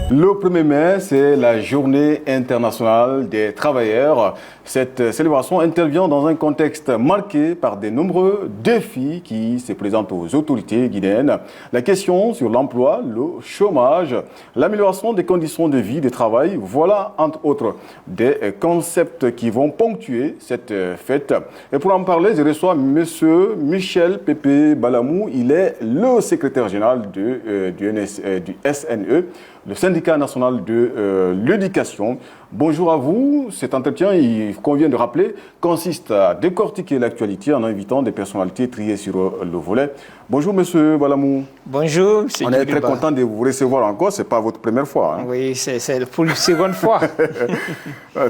Le 1er mai, c'est la journée internationale des travailleurs. Cette célébration intervient dans un contexte marqué par de nombreux défis qui se présentent aux autorités guinéennes. La question sur l'emploi, le chômage, l'amélioration des conditions de vie, de travail, voilà entre autres des concepts qui vont ponctuer cette fête. Et pour en parler, je reçois M. Michel Pépé Balamou. Il est le secrétaire général du SNE, le syndicat national de l'éducation. Bonjour à vous. Cet entretien, il convient de rappeler, consiste à décortiquer l'actualité en invitant des personnalités triées sur le volet. Bonjour, monsieur Balamou. Bonjour, monsieur. On est très content de vous recevoir encore. Ce n'est pas votre première fois. Hein. Oui, c'est pour une seconde fois.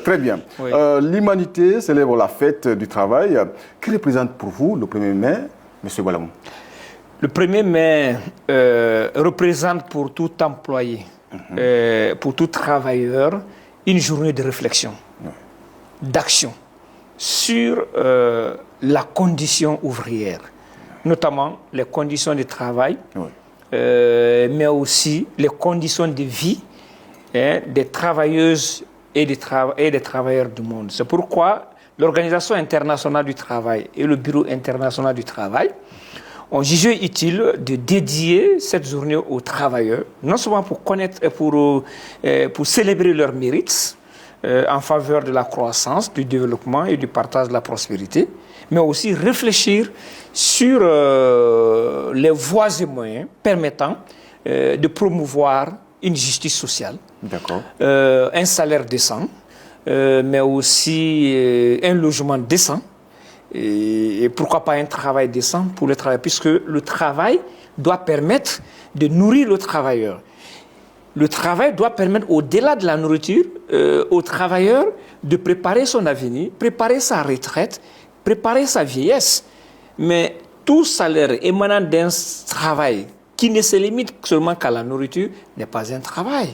Très bien. Oui. L'humanité célèbre la fête du travail. Que représente pour vous le 1er mai, monsieur Balamou? Le 1er mai représente pour tout employé, pour tout travailleur, une journée de réflexion, d'action sur la condition ouvrière, notamment les conditions de travail, mais aussi les conditions de vie des travailleuses et des travailleurs du monde. C'est pourquoi l'Organisation internationale du travail et le Bureau international du travail ont jugé utile de dédier cette journée aux travailleurs, non seulement pour connaître et pour célébrer leurs mérites en faveur de la croissance, du développement et du partage de la prospérité, mais aussi réfléchir sur les voies et moyens permettant de promouvoir une justice sociale, un salaire décent, mais aussi un logement décent, et pourquoi pas un travail décent pour le travail, puisque le travail doit permettre de nourrir le travailleur. Le travail doit permettre, au-delà de la nourriture, au travailleur de préparer son avenir, préparer sa retraite, préparer sa vieillesse. Mais tout salaire émanant d'un travail qui ne se limite seulement qu'à la nourriture n'est pas un travail.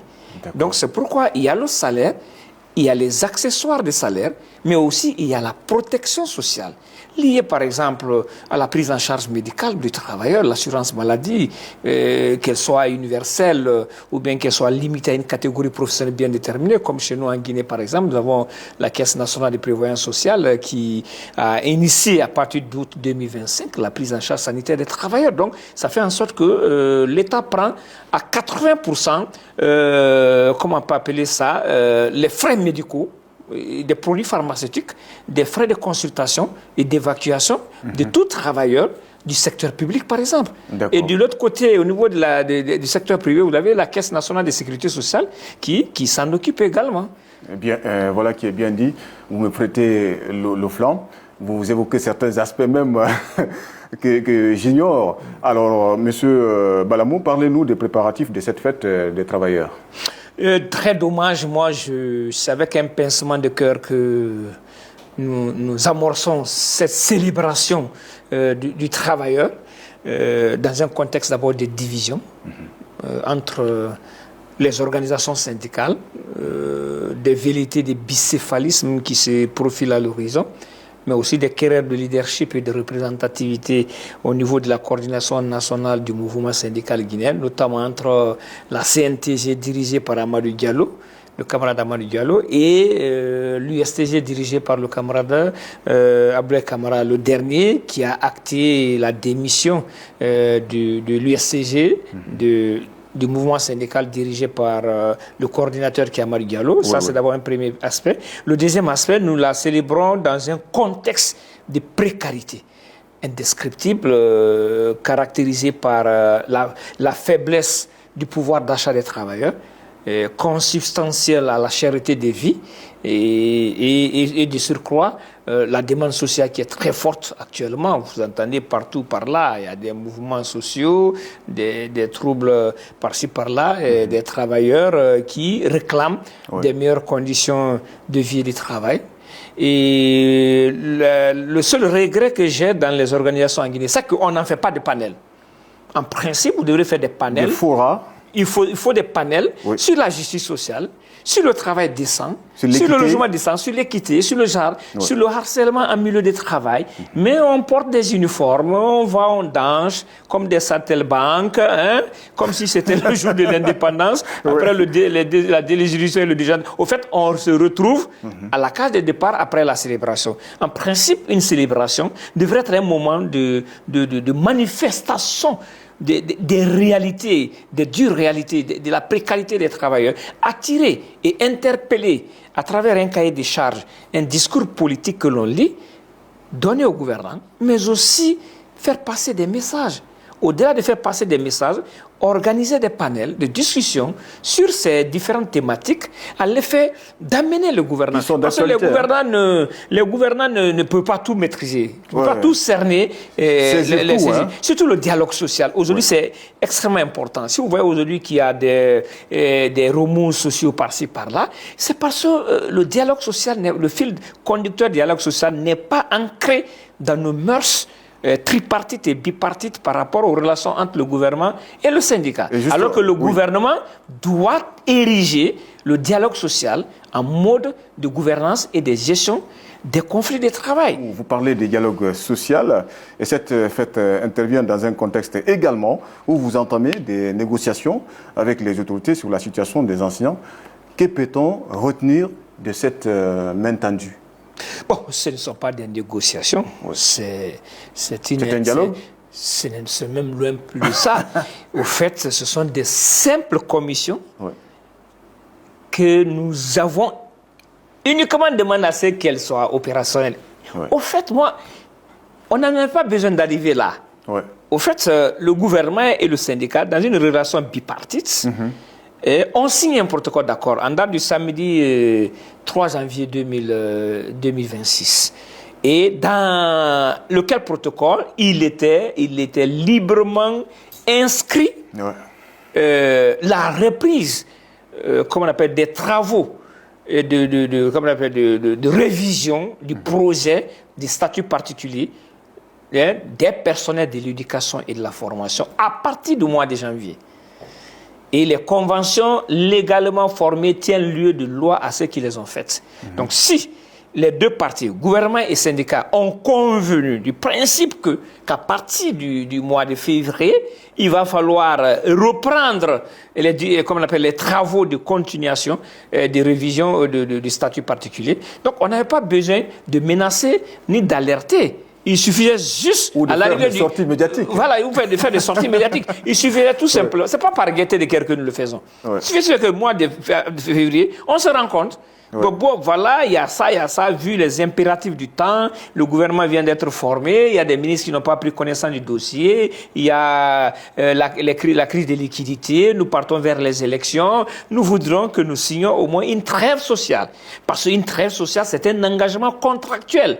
Donc c'est pourquoi il y a le salaire, il y a les accessoires de salaire, mais aussi il y a la protection sociale, liée par exemple à la prise en charge médicale du travailleur, l'assurance maladie, qu'elle soit universelle ou bien qu'elle soit limitée à une catégorie professionnelle bien déterminée, comme chez nous en Guinée par exemple, nous avons la Caisse nationale de prévoyance sociale qui a initié à partir d'août 2025 la prise en charge sanitaire des travailleurs. Donc ça fait en sorte que l'État prend à 80%, comment on peut appeler ça, les frais médicaux, des produits pharmaceutiques, des frais de consultation et d'évacuation de tout travailleur du secteur public, par exemple. Et de l'autre côté, au niveau du secteur privé, vous avez la Caisse nationale de sécurité sociale qui s'en occupe également. Eh bien, voilà qui est bien dit. Vous me prêtez le flanc. Vous évoquez certains aspects même que j'ignore. Alors, monsieur Balamou, parlez-nous des préparatifs de cette fête des travailleurs. Très dommage, moi, c'est avec un pincement de cœur que nous amorçons cette célébration du travailleur dans un contexte d'abord de division entre les organisations syndicales, des velléités de bicéphalisme qui se profilent à l'horizon, mais aussi des querelles de leadership et de représentativité au niveau de la coordination nationale du mouvement syndical guinéen, notamment entre la CNTG dirigée par Amadou Diallo, le camarade Amadou Diallo, et l'USTG dirigé par le camarade Abdoulaye Camara, le dernier, qui a acté la démission de l'USTG, du mouvement syndical dirigé par le coordinateur qui est Amadou Diallo. Ça, c'est d'abord un premier aspect. Le deuxième aspect, nous la célébrons dans un contexte de précarité indescriptible, caractérisé par la faiblesse du pouvoir d'achat des travailleurs, consubstantielle à la cherté des vies et de surcroît la demande sociale qui est très forte actuellement. Vous entendez partout par là, il y a des mouvements sociaux, des troubles par-ci par-là, et des travailleurs qui réclament des meilleures conditions de vie et de travail. Et le seul regret que j'ai dans les organisations en Guinée, c'est qu'on n'en fait pas de panels. En principe, vous devrez faire des panels. Des forats. il faut des panels sur la justice sociale, sur le travail décent, sur le logement décent, sur l'équité, sur le genre, sur le harcèlement en milieu de travail. Mais on porte des uniformes, on va, on danse comme des saltimbanques, hein, comme si c'était le jour de l'indépendance. Après la délégislation et le déjà. Au fait, on se retrouve à la case de départ après la célébration. En principe, une célébration devrait être un moment de manifestation des réalités, des dures réalités, de la précarité des travailleurs, attirer et interpeller à travers un cahier de charges, un discours politique que l'on lit, donner aux gouvernants, mais aussi faire passer des messages. Au-delà de faire passer des messages, organiser des panels de discussion sur ces différentes thématiques à l'effet d'amener le gouvernement. Parce que les gouvernants ne peuvent pas tout maîtriser, ne peuvent pas tout cerner. Surtout le dialogue social. Aujourd'hui, c'est extrêmement important. Si vous voyez aujourd'hui qu'il y a des remous sociaux par-ci, par-là, c'est parce que le dialogue social, le fil conducteur du dialogue social n'est pas ancré dans nos mœurs tripartite et bipartite par rapport aux relations entre le gouvernement et le syndicat. Alors que le gouvernement doit ériger le dialogue social en mode de gouvernance et de gestion des conflits de travail. Vous parlez du dialogue social et cette fête intervient dans un contexte également où vous entamez des négociations avec les autorités sur la situation des enseignants. Que peut-on retenir de cette main tendue? Bon, ce ne sont pas des négociations, c'est un dialogue. C'est même loin plus de ça. Au fait, ce sont des simples commissions que nous avons uniquement demandé à ce qu'elles soient opérationnelles. Au fait, moi, on n'a même pas besoin d'arriver là. Au fait, le gouvernement et le syndicat, dans une relation bipartite, on signe un protocole d'accord en date du samedi 3 janvier 2026. Et dans lequel protocole, il était librement inscrit la reprise, comment on appelle, des travaux de révision du projet du statut particulier des personnels de l'éducation et de la formation à partir du mois de janvier. Et les conventions légalement formées tiennent lieu de loi à ceux qui les ont faites. Donc si les deux parties, gouvernement et syndicats, ont convenu du principe qu'à partir du mois de février, il va falloir reprendre les travaux de continuation, de révision du statut particulier. Donc on n'avait pas besoin de menacer ni d'alerter. Il suffisait juste ou de faire des sorties médiatiques. Voilà, ou de faire des sorties médiatiques. Il suffisait tout simplement. C'est pas par gaieté de cœur que nous le faisons. Il suffit que le mois de février, on se rend compte. Bon, voilà, il y a ça, vu les impératifs du temps, le gouvernement vient d'être formé, il y a des ministres qui n'ont pas pris connaissance du dossier, il y a la crise de liquidité, nous partons vers les élections, nous voudrons que nous signions au moins une trêve sociale. Parce qu'une trêve sociale, c'est un engagement contractuel.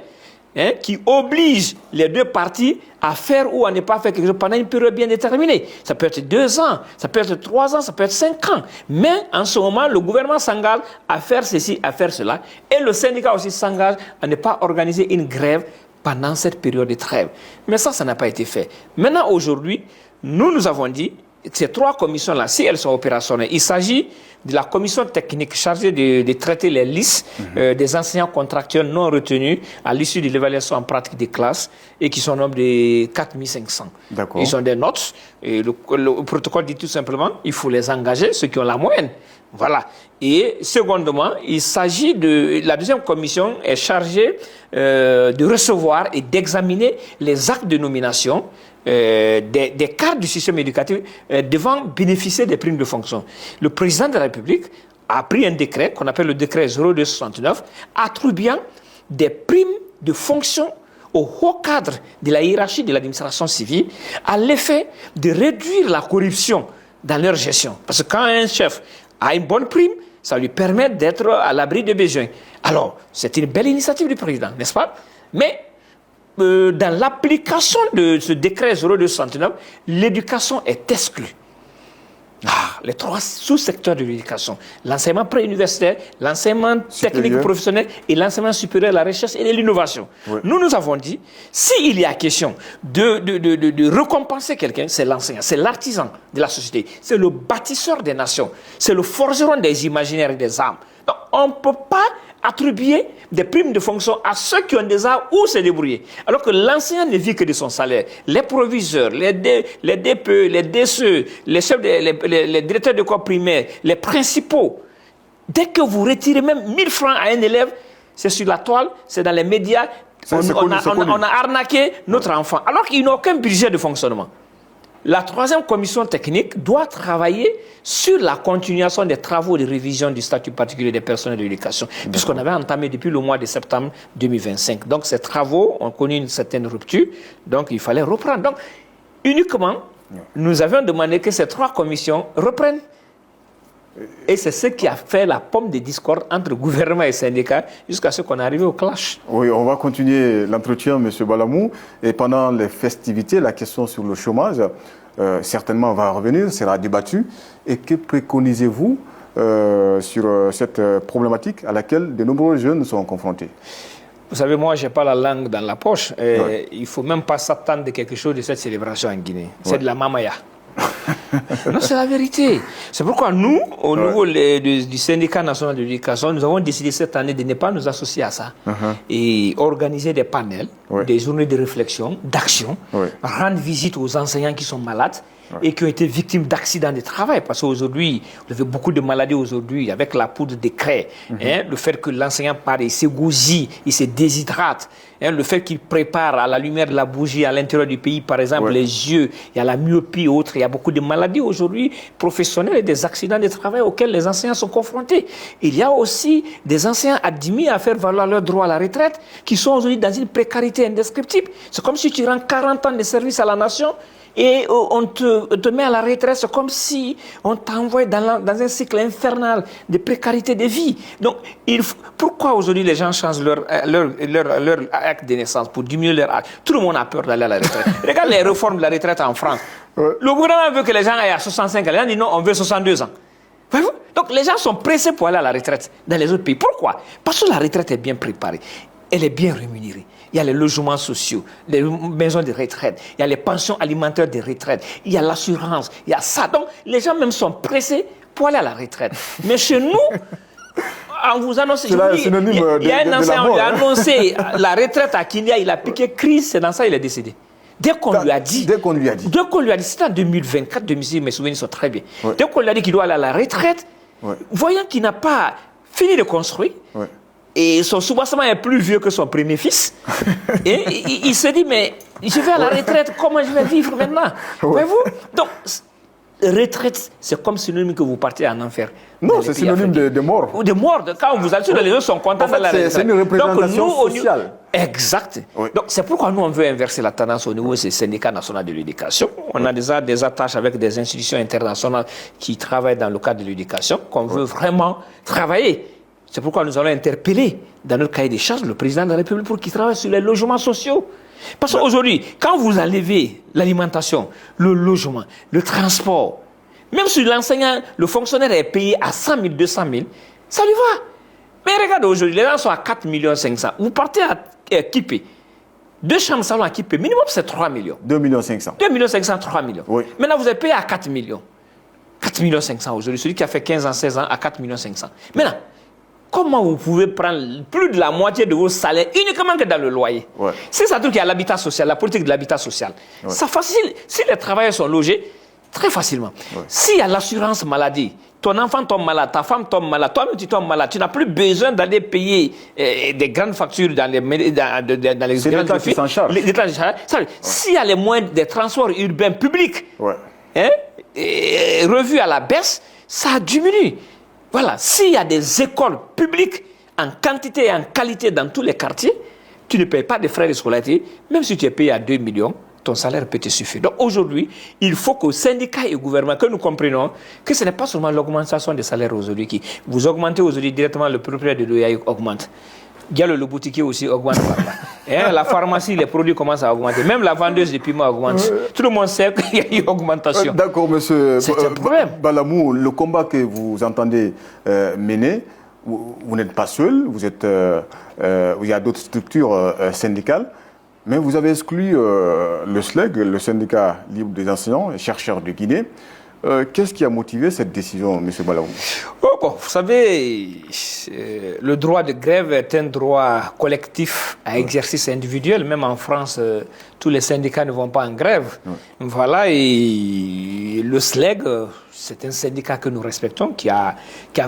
Qui oblige les deux parties à faire ou à ne pas faire quelque chose pendant une période bien déterminée. Ça peut être 2 ans, ça peut être 3 ans, ça peut être 5 ans. Mais en ce moment, le gouvernement s'engage à faire ceci, à faire cela. Et le syndicat aussi s'engage à ne pas organiser une grève pendant cette période de trêve. Mais ça n'a pas été fait. Maintenant, aujourd'hui, nous avons dit, ces 3 commissions-là, si elles sont opérationnelles, il s'agit de la commission technique chargée de traiter les listes des enseignants contractuels non retenus à l'issue de l'évaluation en pratique des classes et qui sont au nombre de 4500. Ils ont des notes et le protocole dit tout simplement il faut les engager, ceux qui ont la moyenne. Voilà. Et secondement, il s'agit la deuxième commission est chargée de recevoir et d'examiner les actes de nomination des cadres du système éducatif devant bénéficier des primes de fonction. Le président de la République a pris un décret qu'on appelle le décret 0269 attribuant des primes de fonction aux hauts cadres de la hiérarchie de l'administration civile à l'effet de réduire la corruption dans leur gestion. Parce que quand un chef a une bonne prime, ça lui permet d'être à l'abri des besoins. Alors, c'est une belle initiative du président, n'est-ce pas? Mais dans l'application de ce décret 0269, l'éducation est exclue. les trois sous-secteurs de l'éducation. L'enseignement préuniversitaire, l'enseignement technique professionnel et l'enseignement supérieur, la recherche et l'innovation. Oui. Nous avons dit, s'il y a question de récompenser quelqu'un, c'est l'enseignant, c'est l'artisan de la société, c'est le bâtisseur des nations, c'est le forgeron des imaginaires et des âmes. Donc, on ne peut pas attribuer des primes de fonction à ceux qui ont des arts ou se débrouiller. Alors que l'enseignant ne vit que de son salaire. Les proviseurs, les DPE, les DCE, les chefs, les directeurs de corps primaires, les principaux. Dès que vous retirez même 1000 francs à un élève, c'est sur la toile, c'est dans les médias, on a arnaqué notre enfant. Alors qu'il n'a aucun budget de fonctionnement. La troisième commission technique doit travailler sur la continuation des travaux de révision du statut particulier des personnels de l'éducation, puisqu'on avait entamé depuis le mois de septembre 2025. Donc ces travaux ont connu une certaine rupture, donc il fallait reprendre. Donc uniquement, nous avions demandé que ces trois commissions reprennent. Et c'est ce qui a fait la pomme de discorde entre gouvernement et syndicats jusqu'à ce qu'on est arrivé au clash. Oui, on va continuer l'entretien, M. Balamou. Et pendant les festivités, la question sur le chômage, certainement va revenir, sera débattue. Et que préconisez-vous sur cette problématique à laquelle de nombreux jeunes sont confrontés? Vous savez, moi, je n'ai pas la langue dans la poche. Il ne faut même pas s'attendre de quelque chose de cette célébration en Guinée. C'est de la mamaya. Non, c'est la vérité. C'est pourquoi nous, au niveau du syndicat national de l'éducation, nous avons décidé cette année de ne pas nous associer à ça et organiser des panels, des journées de réflexion, d'action, rendre visite aux enseignants qui sont malades et qui ont été victimes d'accidents de travail. Parce qu'aujourd'hui, vous avez beaucoup de maladies aujourd'hui avec la poudre de craie. Le fait que l'enseignant part, il s'égousille, il se déshydrate. Le fait qu'il prépare à la lumière de la bougie à l'intérieur du pays, par exemple, les yeux, il y a la myopie et autres. Il y a beaucoup de maladies aujourd'hui professionnelles et des accidents de travail auxquels les enseignants sont confrontés. Il y a aussi des enseignants admis à faire valoir leur droit à la retraite qui sont aujourd'hui dans une précarité indescriptible. C'est comme si tu rends 40 ans de service à la nation et on te met à la retraite. C'est comme si on t'envoie dans un cycle infernal de précarité de vie. Donc, pourquoi aujourd'hui les gens changent leur acte de naissance pour diminuer leur âge? Tout le monde a peur d'aller à la retraite. Regarde les réformes de la retraite en France. Le gouvernement veut que les gens aillent à 65 ans. Les gens disent non, on veut 62 ans. Voyez-vous? Donc, les gens sont pressés pour aller à la retraite dans les autres pays. Pourquoi? Parce que la retraite est bien préparée. Elle est bien rémunérée. Il y a les logements sociaux, les maisons de retraite, il y a les pensions alimentaires de retraite, il y a l'assurance, il y a ça. Donc, les gens même sont pressés pour aller à la retraite. Mais chez nous, on vous annonce... Il y a un enseignant, on lui a annoncé la retraite à Kenya, il a piqué crise, c'est dans ça il est décédé. Dès qu'on lui a dit, c'était en 2024, 2006, mes souvenirs sont très bien. Dès qu'on lui a dit qu'il doit aller à la retraite, voyant qu'il n'a pas fini de construire, et son soubassement est plus vieux que son premier fils. Et il se dit, mais je vais à la retraite, comment je vais vivre maintenant? Voyez-vous? Donc, retraite, c'est comme synonyme que vous partez en enfer. Non, c'est synonyme de mort. Ou de mort. Quand vous allez, les autres sont contents de la retraite. C'est une représentation sociale. Exact. Donc, c'est pourquoi nous, on veut inverser la tendance au niveau des syndicats nationaux de l'éducation. On a déjà des attaches avec des institutions internationales qui travaillent dans le cadre de l'éducation, qu'on veut vraiment travailler. C'est pourquoi nous allons interpeller dans notre cahier des charges le président de la République pour qu'il travaille sur les logements sociaux. Parce qu'aujourd'hui, quand vous enlevez l'alimentation, le logement, le transport, même si l'enseignant, le fonctionnaire est payé à 100 000, 200 000, ça lui va. Mais regardez aujourd'hui, les gens sont à 4 500 000. Vous partez à Kipé. 2 chambres salon à Kipé, minimum c'est 3 millions. 2 500 000. 2 500 000, 3 millions. Oui. Maintenant, vous êtes payé à 4 millions. 4 500 000 aujourd'hui. Celui qui a fait 15 ans, 16 ans, à 4 500 000. Maintenant, comment vous pouvez prendre plus de la moitié de vos salaires uniquement que dans le loyer? C'est ça qu'il y a l'habitat social, la politique de l'habitat social. Ça facilite. Si les travailleurs sont logés, très facilement. S'il y a l'assurance maladie, ton enfant tombe malade, ta femme tombe malade, toi-même tu tombes malade, tu n'as plus besoin d'aller payer des grandes factures dans les c'est l'État qui s'en charge. S'il y a les moyens des transports urbains publics revus à la baisse, ça diminue. Voilà, s'il y a des écoles publiques en quantité et en qualité dans tous les quartiers, tu ne payes pas de frais de scolarité, même si tu es payé à 2 millions, ton salaire peut te suffire. Donc aujourd'hui, il faut que syndicats et gouvernement, que nous comprenions que ce n'est pas seulement l'augmentation des salaires aujourd'hui qui... Vous augmentez aujourd'hui directement, le propriétaire de l'OIA augmente. Diallo, le boutiquier aussi augmente par là. Hein, la pharmacie, les produits commencent à augmenter. Même la vendeuse de piments augmente. Tout le monde sait qu'il y a une augmentation. D'accord, monsieur Balamou, le combat que vous entendez mener, vous n'êtes pas seul, il y a d'autres structures syndicales, mais vous avez exclu le SLEG, le syndicat libre des enseignants et chercheurs de Guinée. Qu'est-ce qui a motivé cette décision, M. Balamou? Vous savez, le droit de grève est un droit collectif à exercice individuel. Même en France, tous les syndicats ne vont pas en grève. Voilà, et le SLEG, c'est un syndicat que nous respectons, qui a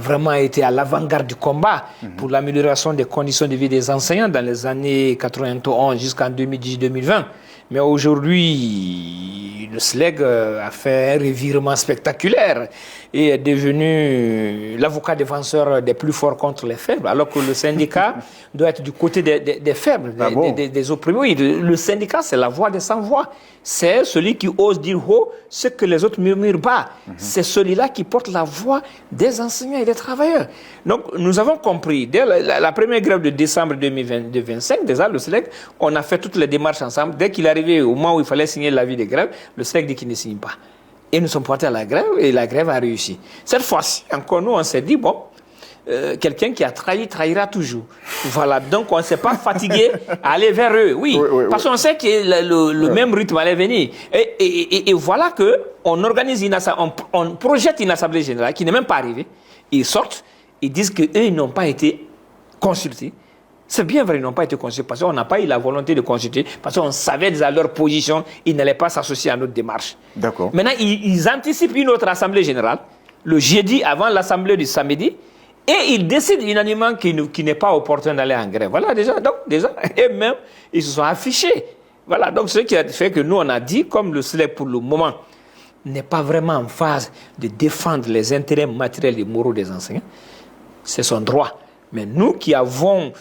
vraiment été à l'avant-garde du combat pour l'amélioration des conditions de vie des enseignants dans les années 91 jusqu'en 2010-2020. Mais aujourd'hui, le SLEG a fait un revirement spectaculaire et est devenu l'avocat défenseur des plus forts contre les faibles, alors que le syndicat doit être du côté des faibles, des opprimés. Oui, le syndicat, c'est la voix des sans-voix. C'est celui qui ose dire haut ce que les autres murmurent bas. C'est celui-là qui porte la voix des enseignants et des travailleurs. Donc, nous avons compris, dès la première grève de décembre 2025, déjà, le SLEG, on a fait toutes les démarches ensemble. Dès qu'il est arrivé au moment où il fallait signer l'avis de grève, le SLEG dit qu'il ne signe pas. Et nous sommes portés à la grève, et la grève a réussi. Cette fois-ci, encore nous, on s'est dit, bon, quelqu'un qui a trahi, trahira toujours. Voilà, donc on ne s'est pas fatigué à aller vers eux, oui, parce qu'on sait que le même rythme allait venir. Et voilà qu'on organise on projette une assemblée générale qui n'est même pas arrivée. Ils sortent, ils disent qu'eux, ils n'ont pas été consultés. C'est bien vrai, ils n'ont pas été consultés parce qu'on n'a pas eu la volonté de consulter, parce qu'on savait déjà leur position, ils n'allaient pas s'associer à notre démarche. D'accord. Maintenant, ils anticipent une autre assemblée générale, le jeudi avant l'assemblée du samedi, et ils décident unanimement qu'il n'est pas opportun d'aller en grève. Voilà, déjà, et même, ils se sont affichés. Voilà, donc ce qui a fait que nous, on a dit, comme le SLEG pour le moment n'est pas vraiment en phase de défendre les intérêts matériels et moraux des enseignants, c'est son droit. Mais nous qui avons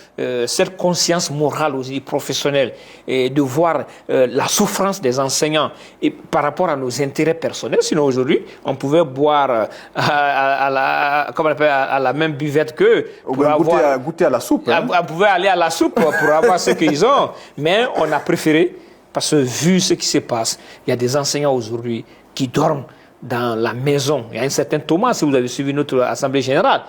cette conscience morale aussi professionnelle et de voir la souffrance des enseignants et par rapport à nos intérêts personnels, sinon aujourd'hui on pouvait boire à la même buvette qu'eux. Goûter à la soupe. Hein? On pouvait aller à la soupe pour avoir ce qu'ils ont. Mais on a préféré, parce que vu ce qui se passe, il y a des enseignants aujourd'hui qui dorment dans la maison. Il y a un certain Thomas, si vous avez suivi notre assemblée générale,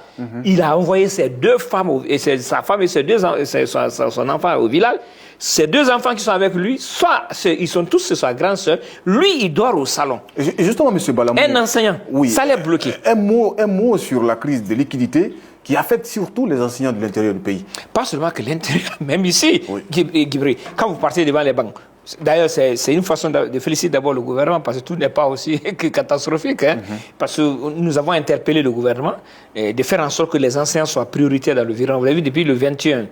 il a envoyé ses deux femmes, sa femme et son enfant au village. Ces deux enfants qui sont avec lui, soit ils sont tous sa grande sœur, lui il dort au salon. Et justement, M. Balamou, un enseignant, salaire bloqué. Un mot sur la crise de liquidité qui affecte surtout les enseignants de l'intérieur du pays. Pas seulement que l'intérieur, même ici, Guibri, quand vous partez devant les banques. D'ailleurs, c'est une façon de féliciter d'abord le gouvernement parce que tout n'est pas aussi catastrophique. Hein, parce que nous avons interpellé le gouvernement de faire en sorte que les enseignants soient prioritaires dans le virage. Vous l'avez vu, depuis le 21,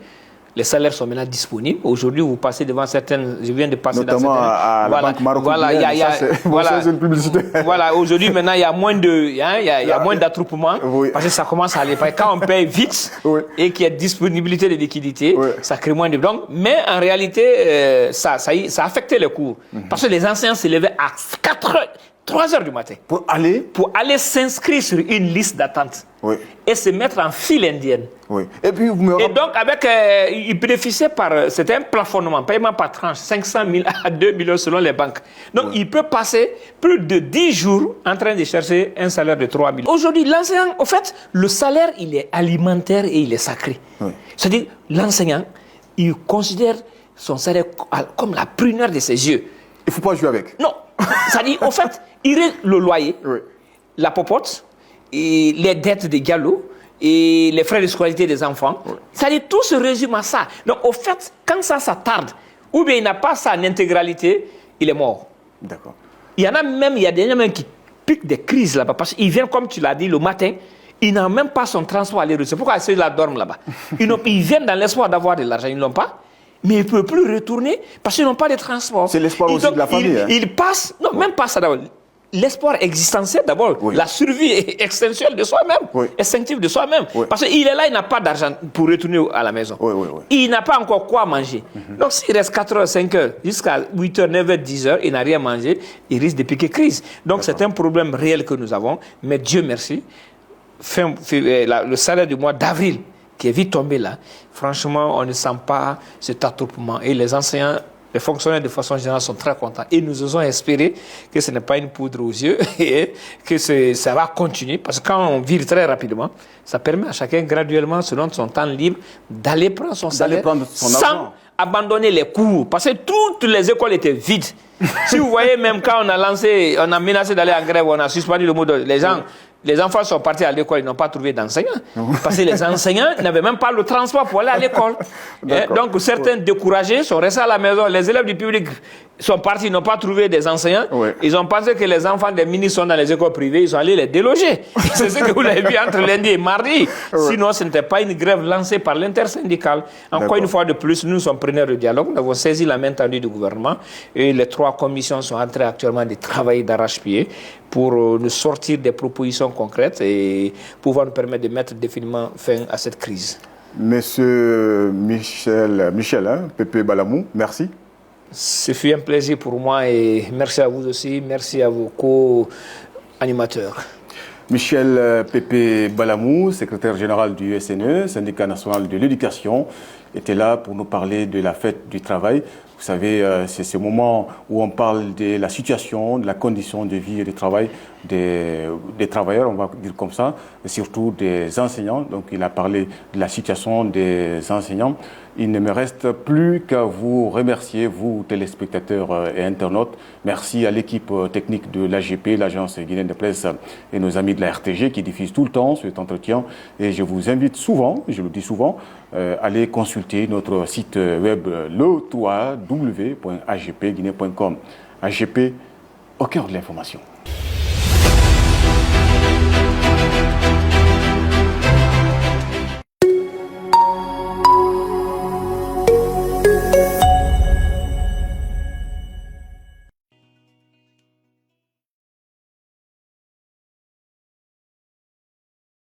les salaires sont maintenant disponibles. Aujourd'hui, vous passez devant certaines... Je viens de passer notamment dans certaines... à la banque marocaine. C'est une publicité. Voilà, aujourd'hui, maintenant, il y a moins moins d'attroupement parce que ça commence à aller. Quand on paye vite et qu'il y a disponibilité de liquidité, ça crée moins de banques. Mais en réalité, ça a affecté les cours. Parce que les enseignants se levaient à 3 heures du matin. Pour aller s'inscrire sur une liste d'attente. Et se mettre en file indienne. Et donc, ils bénéficiaient c'était un plafonnement, paiement par tranche, 500 000 à 2 millions selon les banques. Donc, il peut passer plus de 10 jours en train de chercher un salaire de 3 000. Aujourd'hui, l'enseignant, au fait, le salaire, il est alimentaire et il est sacré. C'est-à-dire, l'enseignant, il considère son salaire comme la pruneur de ses yeux. Il ne faut pas jouer avec. Non. C'est-à-dire, au fait, il est le loyer, la popote, et les dettes de Diallo et les frais de scolarité des enfants. C'est-à-dire, tout se résume à ça. Donc, au fait, quand ça tarde, ou bien il n'a pas ça en intégralité, il est mort. D'accord. Il y a des gens qui piquent des crises là-bas, parce qu'ils viennent, comme tu l'as dit, le matin, ils n'ont même pas son transport à aller. C'est pourquoi ceux-là dorment là-bas. Ils viennent dans l'espoir d'avoir de l'argent, ils ne l'ont pas. Mais ils ne peuvent plus retourner parce qu'ils n'ont pas de transport. C'est l'espoir aussi de la famille. Ils passent, non, même pas ça d'abord. L'espoir existentiel d'abord, la survie extinctive de soi-même, instinctive de soi-même. Parce qu'il est là, il n'a pas d'argent pour retourner à la maison. Il n'a pas encore quoi manger. Donc s'il reste 4 heures, 5 heures, jusqu'à 8 heures, 9 heures, 10 heures, il n'a rien mangé, il risque de piquer crise. Donc c'est un problème réel que nous avons. Mais Dieu merci, le salaire du mois d'avril, qui est vite tombé là, franchement, on ne sent pas cet attroupement. Et les enseignants, les fonctionnaires de façon générale sont très contents. Et nous osons espérer que ce n'est pas une poudre aux yeux et que ça va continuer. Parce que quand on vire très rapidement, ça permet à chacun graduellement, selon son temps libre, d'aller prendre son salaire sans abandonner les cours. Parce que toutes les écoles étaient vides. Si vous voyez, même quand on a menacé d'aller en grève, on a suspendu le mot de les gens. Les enfants sont partis à l'école, ils n'ont pas trouvé d'enseignants. Parce que les enseignants n'avaient même pas le transport pour aller à l'école. Donc certains découragés sont restés à la maison. Les élèves du public sont partis, ils n'ont pas trouvé des enseignants. Ils ont pensé que les enfants des ministres sont dans les écoles privées, ils sont allés les déloger. C'est ce que vous avez vu entre lundi et mardi. Sinon, ce n'était pas une grève lancée par l'intersyndicale. Encore une fois de plus, nous sommes preneurs de dialogue. Nous avons saisi la main tendue du gouvernement et les 3 commissions sont en train actuellement de travailler d'arrache-pied pour nous sortir des propositions concrètes et pouvoir nous permettre de mettre définitivement fin à cette crise. Monsieur Michel Pépé Balamou, merci. Ce fut un plaisir pour moi et merci à vous aussi, merci à vos co-animateurs. Michel Pépé Balamou, secrétaire général du SNE, syndicat national de l'éducation, était là pour nous parler de la fête du travail. Vous savez, c'est ce moment où on parle de la situation, de la condition de vie et de travail des travailleurs, on va dire comme ça, et surtout des enseignants. Donc il a parlé de la situation des enseignants. Il ne me reste plus qu'à vous remercier, vous téléspectateurs et internautes. Merci à l'équipe technique de l'AGP, l'Agence guinéenne de presse, et nos amis de la RTG qui diffusent tout le temps cet entretien. Et je vous invite souvent, je le dis souvent, à aller consulter notre site web le www.agpguinée.com. AGP au cœur de l'information.